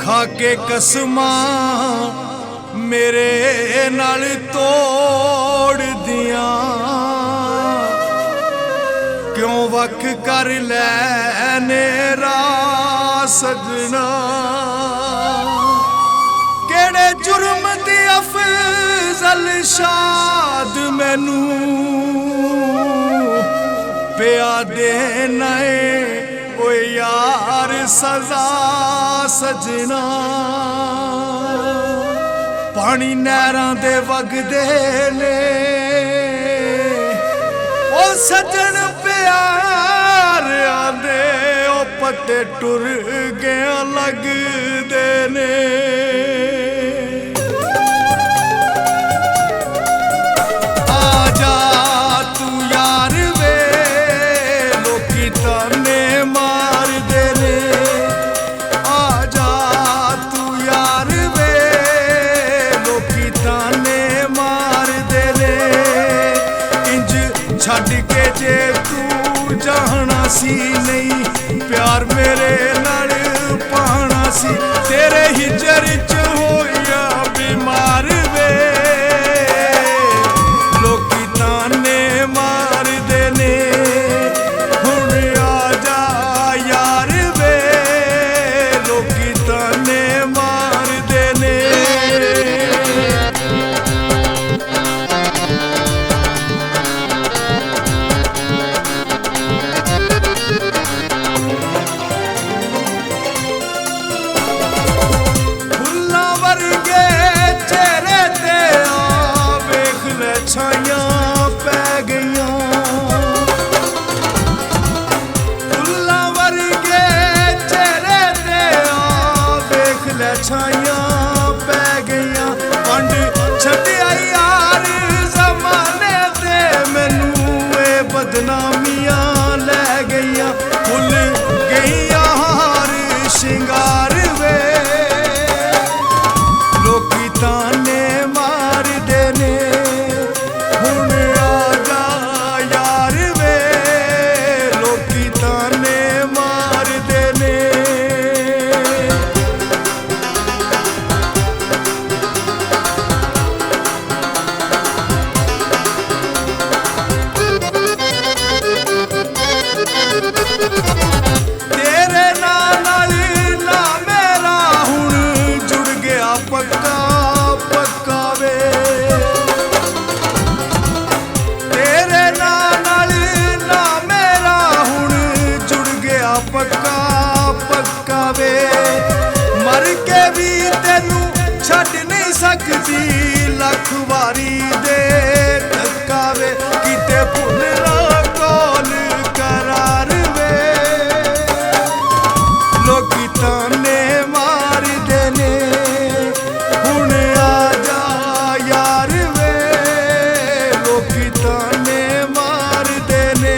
खाके कसमा मेरे नाल तोड़ दिया, क्यों वक कर लैने रा सजना। केड़े जुर्म दी अफजल शाद मैनू पिया देना ओ यार सजा सजना। पानी नहरां दे वगदे ने ओ सजन प्यार आंदे, ओ पत्ते टुर गया लगदे ने। आजा तू यार वे लोकी ताने मार दे ने। आजा तू यार वे लोकी ताने मार दे ने। इंज छड़ के जे तू जाना सी नहीं, प्यार मेरे नाल पाना सी। तेरे हिजर च होया बीमार वे लोकी ताने मार दे ने। हुण आजा यार वे लोकी ताने मार दे ने। फुल्लां वर्गे चेहरे ते आ वेख ले छाइयां पै गईयां। फुल्लां वर्गे चेहरे ते आ वेख ले छाइयां पै गईयां। पंड छड्डिया यार ज़माने ते मैनू ए बदनामियां लै गईयां। भुल गईयां हार शिंगार वे लोकी ताने मार दे ने। हुण आजा यार वे लोकी ताने मार दे ने। तेरे नाल ना मेरा हुण जुड़ गया पक्का पक्का वे। तेरे नाल ना मेरा हुण जुड़ गया पक्का पक्का वे। मर के भी तेनू छड्ड नहीं सकदी लख वारी दे धक्का वे। किते भुलना कौन करार वे लोकी ताने मार दे ने। हुण आजा यार वे लोकी ताने मार दे ने।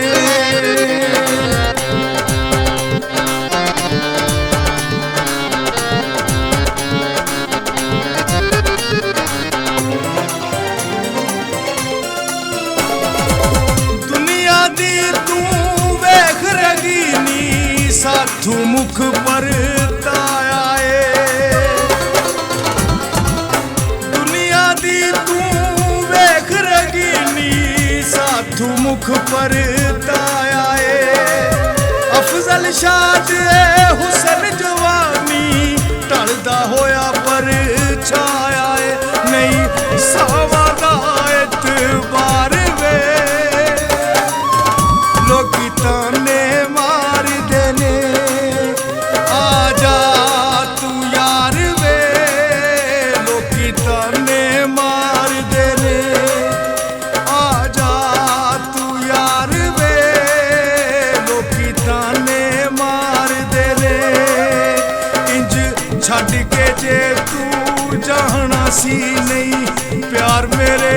दुनिया दी तू वेख रगीनी साथू मुख पर ताया ए। दुनिया दी तू वेख रगीनी साथू मुख पर ताया ए। अफजल शाद ए हुसन जवानी ढलदा होया पर छाया ए। नहीं सावा दा एतबार वे लोकी ताने मार दे ने। आजा तू यार वे लोकी ताने मार दे ने। आजा तू यार वे लोकी ताने मार दे ने। इंज छड़ के जे तू जाना सी नहीं, प्यार मेरे